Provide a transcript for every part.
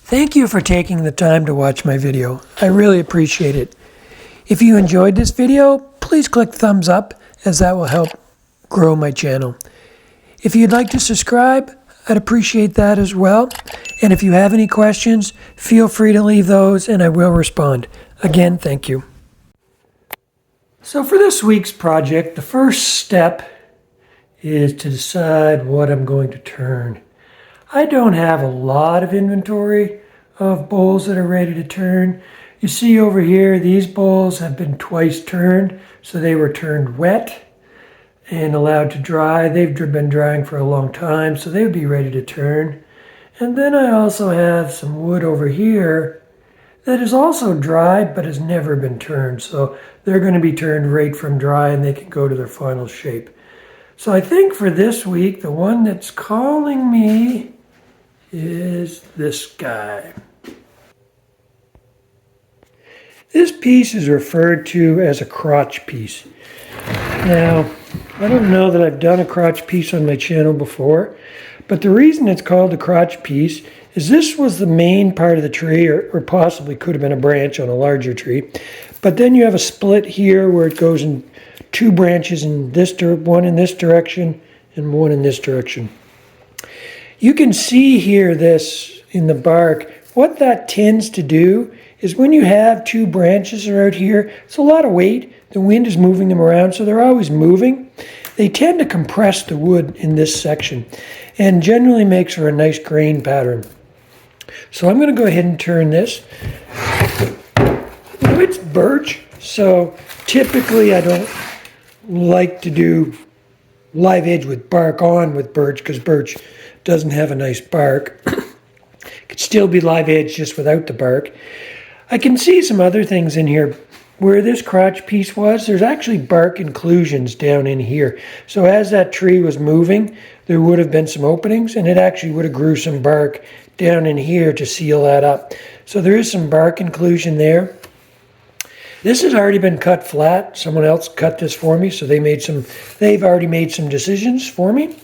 Thank you for taking the time to watch my video. I really appreciate it. If you enjoyed this video, please click thumbs up, as that will help grow my channel. If you'd like to subscribe, I'd appreciate that as well. And if you have any questions, feel free to leave those and I will respond. Again, thank you. So for this week's project, the first step is to decide what I'm going to turn. I don't have a lot of inventory of bowls that are ready to turn. You see over here, these bowls have been twice turned, so they were turned wet and allowed to dry. They've been drying for a long time, so they would be ready to turn. And then I also have some wood over here that is also dried but has never been turned, so they're going to be turned right from dry and they can go to their final shape. So I think for this week, the one that's calling me is this guy. This piece is referred to as a crotch piece. Now, I don't know that I've done a crotch piece on my channel before, but the reason it's called a crotch piece is this was the main part of the tree, or possibly could have been a branch on a larger tree. But then you have a split here where it goes in two branches, in this one in this direction and one in this direction. You can see here this in the bark. What that tends to do is when you have two branches out here, it's a lot of weight. The wind is moving them around, so they're always moving. They tend to compress the wood in this section and generally makes for a nice grain pattern. So I'm going to go ahead and turn this. Now, it's birch, so typically I don't like to do live edge with bark on with birch because birch doesn't have a nice bark. It could still be live edge just without the bark. I can see some other things in here. Where this crotch piece was, there's actually bark inclusions down in here. So as that tree was moving, there would have been some openings and it actually would have grew some bark down in here to seal that up. So there is some bark inclusion there. This has already been cut flat. Someone else cut this for me, so they've already made some decisions for me.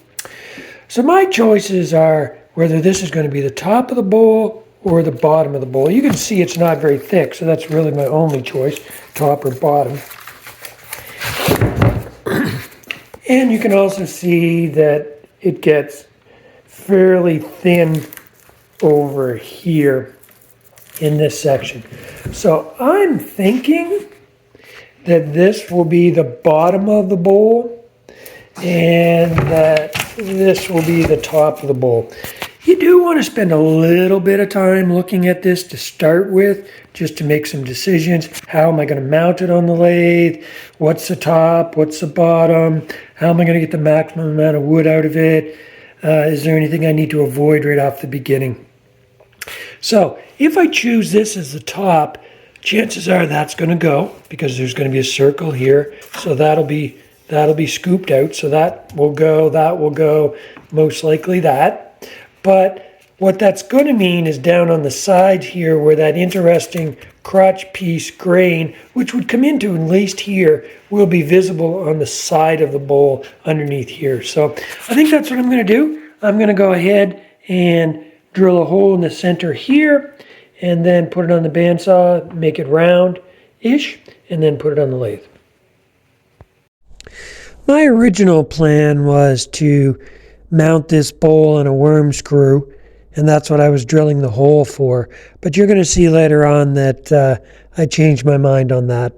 So my choices are whether this is going to be the top of the bowl or the bottom of the bowl. You can see it's not very thick, so that's really my only choice, top or bottom. And you can also see that it gets fairly thin over here in this section. So I'm thinking that this will be the bottom of the bowl and that this will be the top of the bowl. You do want to spend a little bit of time looking at this to start with, just to make some decisions. How am I going to mount it on the lathe? What's the top? What's the bottom? How am I going to get the maximum amount of wood out of it? Is there anything I need to avoid right off the beginning? So if I choose this as the top, chances are that's going to go because there's going to be a circle here. So that'll be scooped out. So that will go, most likely that. But what that's going to mean is down on the sides here where that interesting crotch piece grain, which would come into at least here, will be visible on the side of the bowl underneath here. So I think that's what I'm going to do. I'm going to go ahead and drill a hole in the center here and then put it on the bandsaw, make it round-ish, and then put it on the lathe. My original plan was to mount this bowl on a worm screw, and that's what I was drilling the hole for. But you're going to see later on that I changed my mind on that.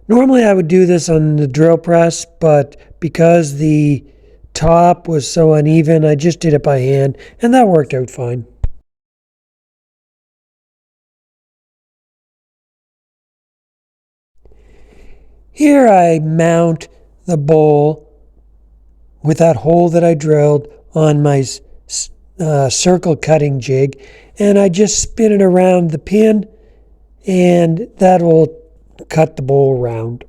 Normally I would do this on the drill press, but because the top was so uneven, I just did it by hand, and that worked out fine. Here I mount the bowl with that hole that I drilled on my circle cutting jig, and I just spin it around the pin and that will cut the bowl round.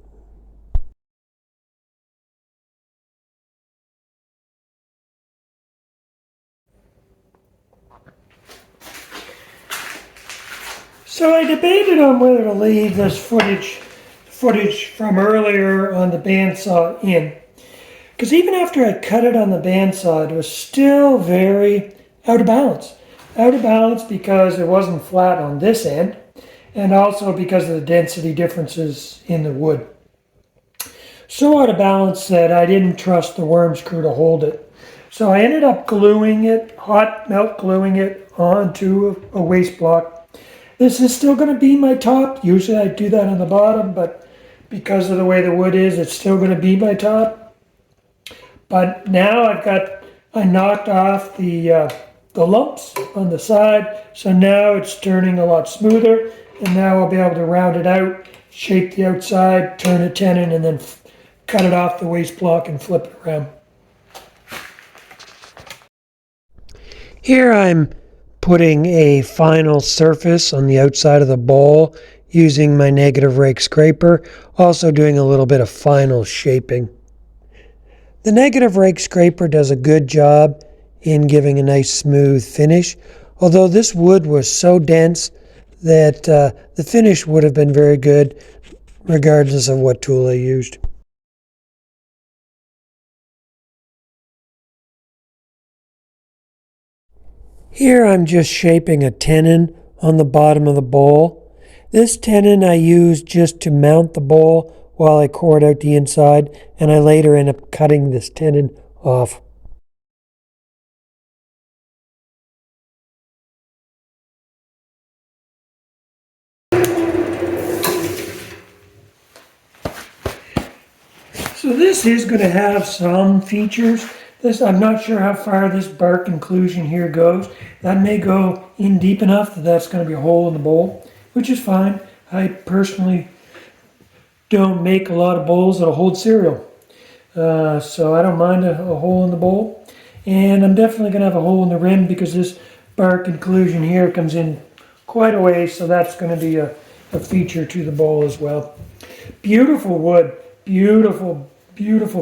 So I debated on whether to leave this footage from earlier on the bandsaw in. Because even after I cut it on the bandsaw, it was still very out of balance. Out of balance because it wasn't flat on this end, and also because of the density differences in the wood. So out of balance that I didn't trust the worm screw to hold it. So I ended up gluing it, hot melt gluing it onto a waste block. This is still going to be my top. Usually I do that on the bottom, but because of the way the wood is, it's still going to be my top. But now I knocked off the lumps on the side, so now it's turning a lot smoother, and now I'll be able to round it out, shape the outside, turn a tenon, and then cut it off the waste block and flip it around. Here I'm putting a final surface on the outside of the bowl using my negative rake scraper, also doing a little bit of final shaping. The negative rake scraper does a good job in giving a nice smooth finish, although this wood was so dense that the finish would have been very good regardless of what tool I used. Here I'm just shaping a tenon on the bottom of the bowl. This tenon I use just to mount the bowl while I cored out the inside, and I later end up cutting this tenon off. So this is going to have some features. I'm not sure how far this bark inclusion here goes. That may go in deep enough that that's going to be a hole in the bowl, which is fine. I personally don't make a lot of bowls that'll hold cereal. So I don't mind a hole in the bowl. And I'm definitely going to have a hole in the rim because this bark inclusion here comes in quite a way, so that's going to be a feature to the bowl as well. Beautiful wood, beautiful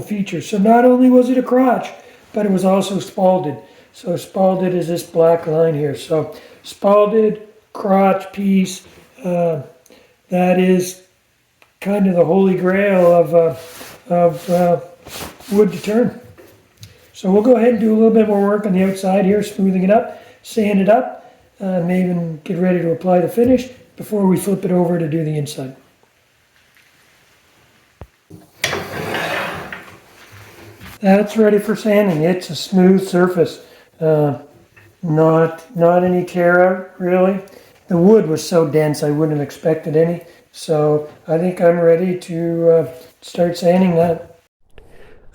feature. So not only was it a crotch, but it was also spalted. So spalted is this black line here. So spalted crotch piece, that is kind of the holy grail of wood to turn. So we'll go ahead and do a little bit more work on the outside here, smoothing it up, sand it up, maybe even get ready to apply the finish before we flip it over to do the inside. That's ready for sanding. It's a smooth surface. Not any tear out, really. The wood was so dense I wouldn't have expected any. So I think I'm ready to start sanding that.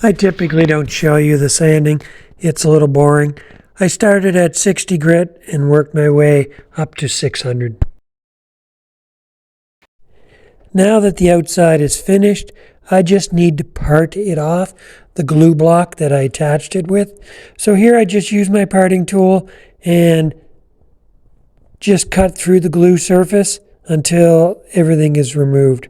I typically don't show you the sanding. It's a little boring. I started at 60 grit and worked my way up to 600. Now that the outside is finished, I just need to part it off, the glue block that I attached it with. So here I just use my parting tool and just cut through the glue surface until everything is removed.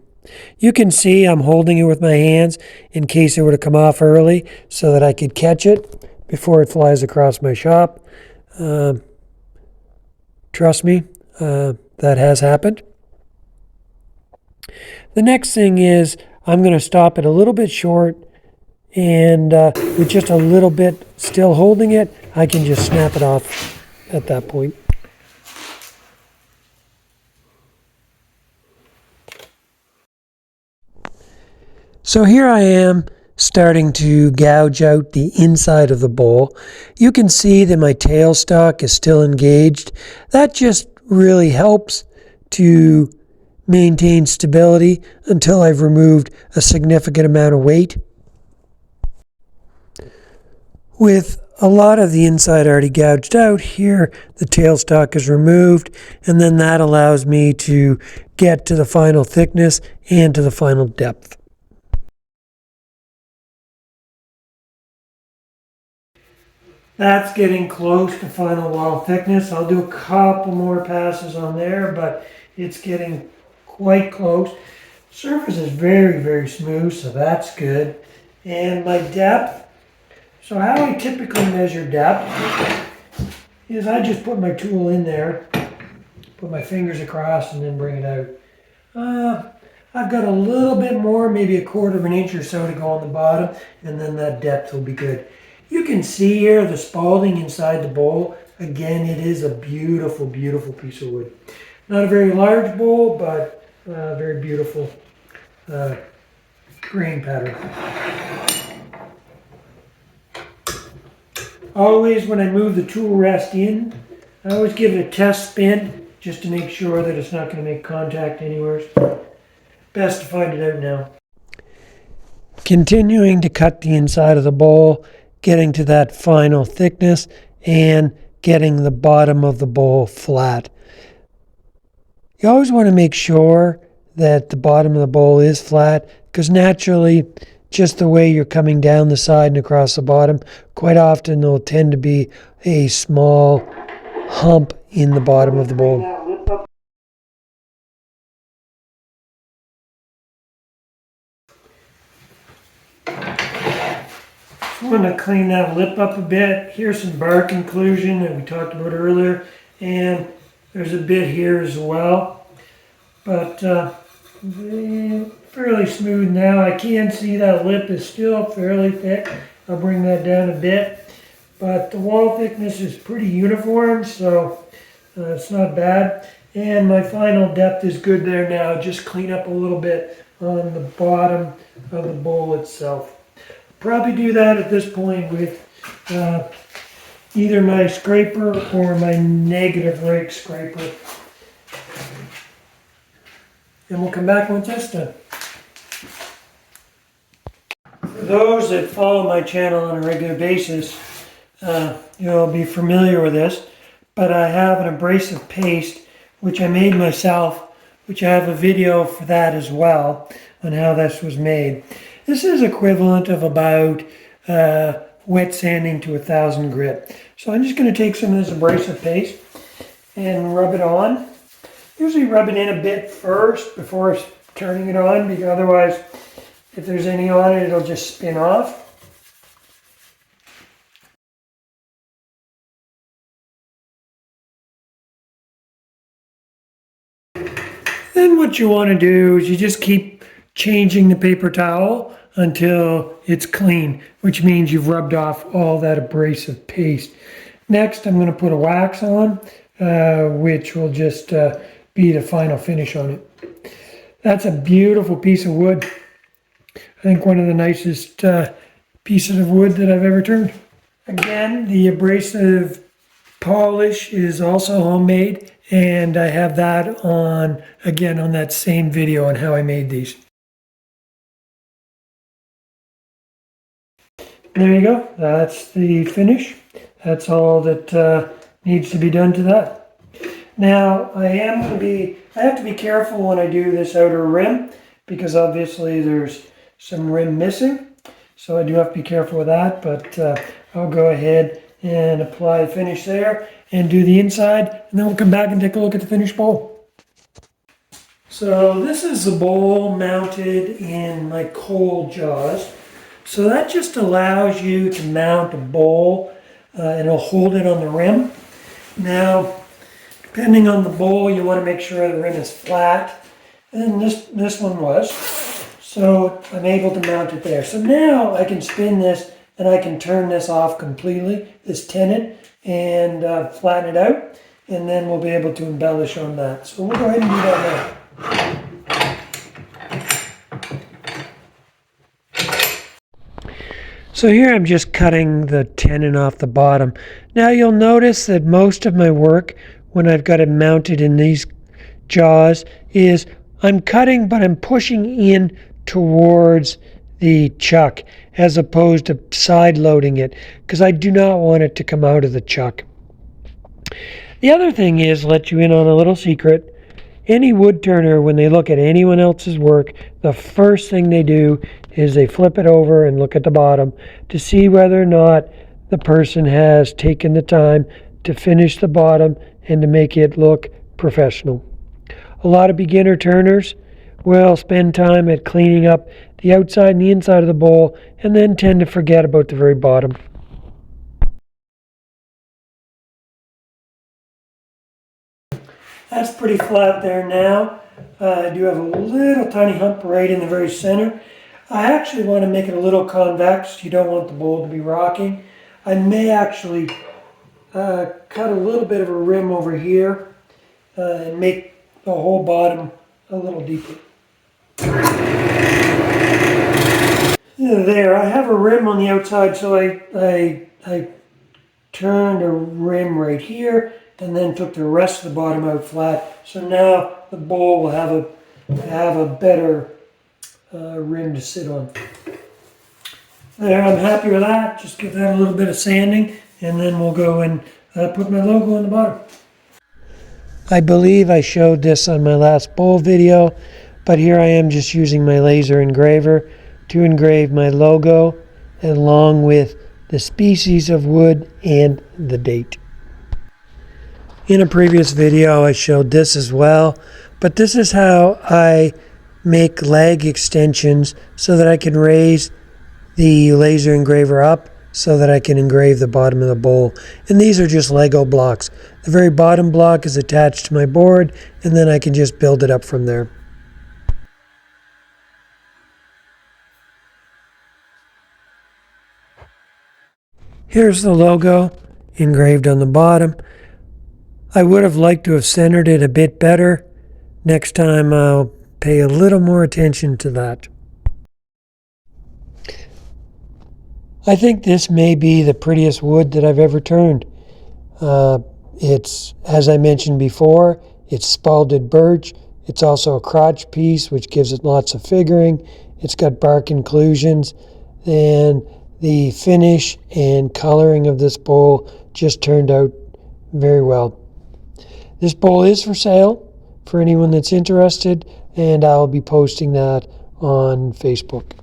You can see I'm holding it with my hands in case it were to come off early so that I could catch it before it flies across my shop. Trust me, that has happened. The next thing is I'm going to stop it a little bit short, and with just a little bit still holding it, I can just snap it off at that point. So here I am starting to gouge out the inside of the bowl. You can see that my tailstock is still engaged. That just really helps to maintain stability until I've removed a significant amount of weight. With a lot of the inside already gouged out, here the tailstock is removed, and then that allows me to get to the final thickness and to the final depth. That's getting close to final wall thickness. I'll do a couple more passes on there, but it's getting quite close. Surface is very smooth, so that's good. And my depth, so how I typically measure depth is I just put my tool in there, put my fingers across and then bring it out. I've got a little bit more, maybe 1/4 of an inch or so to go on the bottom, and then that depth will be good. You can see here the spalting inside the bowl. Again, it is a beautiful, beautiful piece of wood. Not a very large bowl, but very beautiful grain pattern. Always when I move the tool rest in, I always give it a test spin just to make sure that it's not going to make contact anywhere. Best to find it out now. Continuing to cut the inside of the bowl, getting to that final thickness, and getting the bottom of the bowl flat. You always want to make sure that the bottom of the bowl is flat, because naturally, just the way you're coming down the side and across the bottom, quite often there'll tend to be a small hump in the bottom of the bowl. I want to clean that lip up a bit. Here's some bark inclusion that we talked about earlier, and there's a bit here as well, but fairly smooth now. I can see that lip is still fairly thick. I'll bring that down a bit, but the wall thickness is pretty uniform, so it's not bad. And my final depth is good there now. Just clean up a little bit on the bottom of the bowl itself. Probably do that at this point with either my scraper or my negative rake scraper. And we'll come back once that's done. For those that follow my channel on a regular basis, you'll be familiar with this, but I have an abrasive paste which I made myself, which I have a video for that as well on how this was made. This is equivalent of about wet sanding to 1,000 grit. So I'm just going to take some of this abrasive paste and rub it on. Usually rub it in a bit first before turning it on, because otherwise if there's any on it, it'll just spin off. Then what you want to do is you just keep changing the paper towel until it's clean, which means you've rubbed off all that abrasive paste. Next, I'm going to put a wax on, which will just be the final finish on it. That's a beautiful piece of wood. I think one of the nicest pieces of wood that I've ever turned. Again, the abrasive polish is also homemade, and I have that on, again, on that same video on how I made these. There you go. That's the finish. That's all that needs to be done to that. Now, I have to be careful when I do this outer rim, because obviously there's some rim missing. So I do have to be careful with that, but I'll go ahead and apply the finish there and do the inside, and then we'll come back and take a look at the finished bowl. So this is the bowl mounted in my coal jaws. So that just allows you to mount a bowl and it'll hold it on the rim. Now, depending on the bowl, you want to make sure the rim is flat. And this one was. So I'm able to mount it there. So now I can spin this and I can turn this off completely, this tenon, and flatten it out. And then we'll be able to embellish on that. So we'll go ahead and do that now. So here I'm just cutting the tenon off the bottom. Now you'll notice that most of my work, when I've got it mounted in these jaws, is I'm cutting, but I'm pushing in towards the chuck as opposed to side loading it, because I do not want it to come out of the chuck. The other thing is, let you in on a little secret. Any wood turner, when they look at anyone else's work, the first thing they do is they flip it over and look at the bottom to see whether or not the person has taken the time to finish the bottom and to make it look professional. A lot of beginner turners will spend time at cleaning up the outside and the inside of the bowl and then tend to forget about the very bottom. That's pretty flat there now. I do have a little tiny hump right in the very center. I actually want to make it a little convex. You don't want the bowl to be rocking. I may actually cut a little bit of a rim over here and make the whole bottom a little deeper. There, I have a rim on the outside, so I turned a rim right here and then took the rest of the bottom out flat. So now the bowl will have a better rim to sit on. There, I'm happy with that. Just give that a little bit of sanding and then we'll go and put my logo on the bottom. I believe I showed this on my last bowl video, but here I am just using my laser engraver to engrave my logo along with the species of wood and the date. In a previous video I showed this as well, but this is how I make leg extensions so that I can raise the laser engraver up so that I can engrave the bottom of the bowl. And these are just Lego blocks. The very bottom block is attached to my board and then I can just build it up from there. Here's the logo engraved on the bottom. I would have liked to have centered it a bit better. Next time I'll pay a little more attention to that. I think this may be the prettiest wood that I've ever turned. It's, as I mentioned before, it's spalted birch. It's also a crotch piece, which gives it lots of figuring. It's got bark inclusions, and the finish and coloring of this bowl just turned out very well. This bowl is for sale for anyone that's interested, and I'll be posting that on Facebook.